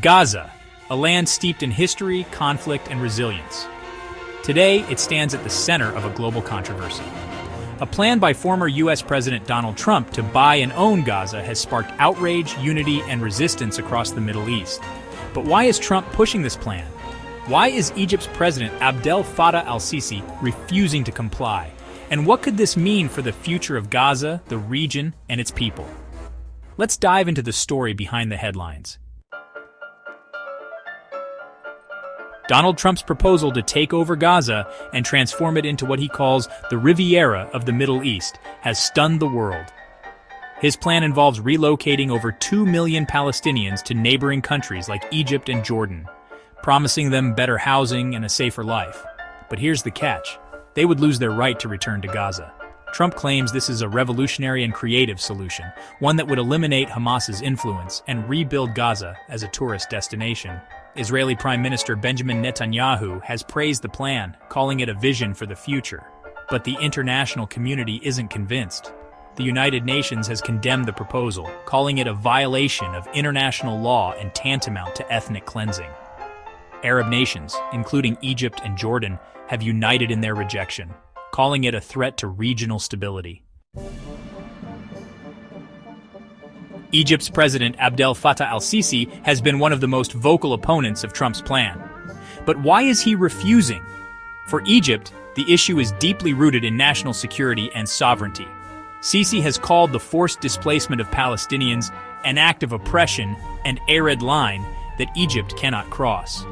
Gaza, a land steeped in history, conflict, and resilience. Today, it stands at the center of a global controversy. A plan by former U.S. President Donald Trump to buy and own Gaza has sparked outrage, unity, and resistance across the Middle East. But why is Trump pushing this plan? Why is Egypt's president Abdel Fattah al-Sisi refusing to comply? And what could this mean for the future of Gaza, the region, and its people? Let's dive into the story behind the headlines. Donald Trump's proposal to take over Gaza and transform it into what he calls the Riviera of the Middle East has stunned the world. His plan involves relocating over 2 million Palestinians to neighboring countries like Egypt and Jordan, promising them better housing and a safer life. But here's the catch: they would lose their right to return to Gaza. Trump claims this is a revolutionary and creative solution, one that would eliminate Hamas's influence and rebuild Gaza as a tourist destination. Israeli Prime Minister Benjamin Netanyahu has praised the plan, calling it a vision for the future. But the international community isn't convinced. The United Nations has condemned the proposal, calling it a violation of international law and tantamount to ethnic cleansing. Arab nations, including Egypt and Jordan, have united in their rejection, calling it a threat to regional stability. Egypt's president Abdel Fattah al-Sisi has been one of the most vocal opponents of Trump's plan. But why is he refusing? For Egypt, the issue is deeply rooted in national security and sovereignty. Sisi has called the forced displacement of Palestinians an act of oppression and a red line that Egypt cannot cross.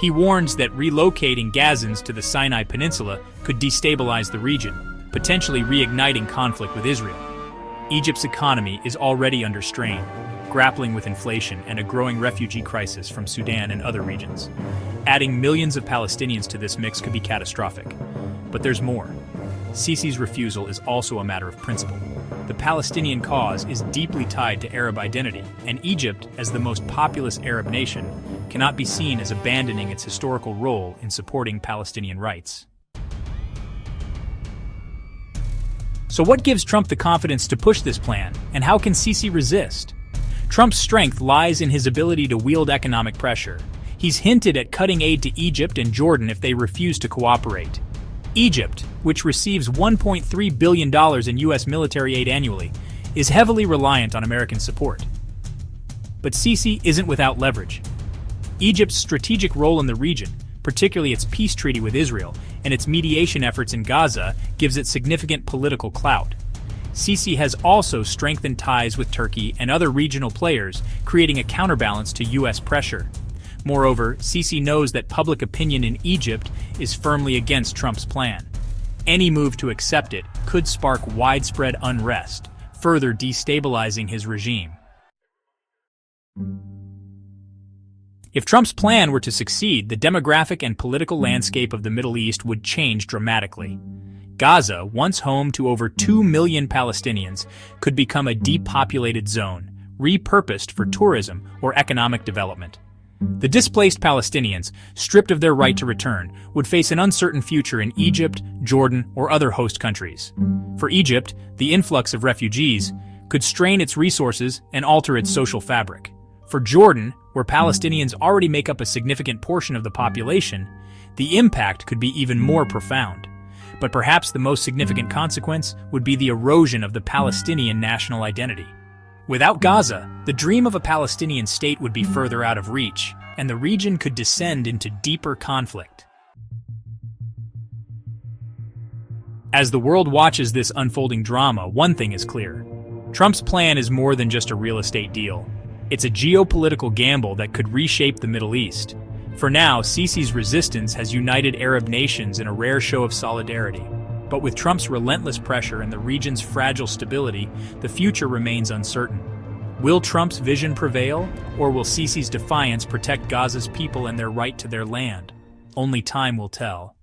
He warns that relocating Gazans to the Sinai Peninsula could destabilize the region, potentially reigniting conflict with Israel. Egypt's economy is already under strain, grappling with inflation and a growing refugee crisis from Sudan and other regions. Adding millions of Palestinians to this mix could be catastrophic. But there's more. Sisi's refusal is also a matter of principle. The Palestinian cause is deeply tied to Arab identity, and Egypt, as the most populous Arab nation, cannot be seen as abandoning its historical role in supporting Palestinian rights. So what gives Trump the confidence to push this plan, and how can Sisi resist? Trump's strength lies in his ability to wield economic pressure. He's hinted at cutting aid to Egypt and Jordan if they refuse to cooperate. Egypt, which receives $1.3 billion in U.S. military aid annually, is heavily reliant on American support. But Sisi isn't without leverage. Egypt's strategic role in the region, particularly its peace treaty with Israel, and its mediation efforts in Gaza, gives it significant political clout. Sisi has also strengthened ties with Turkey and other regional players, creating a counterbalance to U.S. pressure. Moreover, Sisi knows that public opinion in Egypt is firmly against Trump's plan. Any move to accept it could spark widespread unrest, further destabilizing his regime. If Trump's plan were to succeed, the demographic and political landscape of the Middle East would change dramatically. Gaza, once home to over 2 million Palestinians, could become a depopulated zone, repurposed for tourism or economic development. The displaced Palestinians, stripped of their right to return, would face an uncertain future in Egypt, Jordan, or other host countries. For Egypt, the influx of refugees could strain its resources and alter its social fabric. For Jordan, where Palestinians already make up a significant portion of the population, the impact could be even more profound. But perhaps the most significant consequence would be the erosion of the Palestinian national identity. Without Gaza, the dream of a Palestinian state would be further out of reach, and the region could descend into deeper conflict. As the world watches this unfolding drama, one thing is clear. Trump's plan is more than just a real estate deal. It's a geopolitical gamble that could reshape the Middle East. For now, Sisi's resistance has united Arab nations in a rare show of solidarity. But with Trump's relentless pressure and the region's fragile stability, the future remains uncertain. Will Trump's vision prevail, or will Sisi's defiance protect Gaza's people and their right to their land? Only time will tell.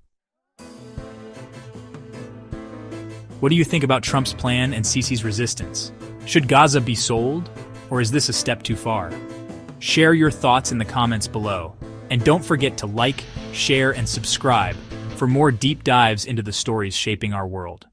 What do you think about Trump's plan and Sisi's resistance? Should Gaza be sold, or is this a step too far? Share your thoughts in the comments below. And don't forget to like, share, and subscribe for more deep dives into the stories shaping our world.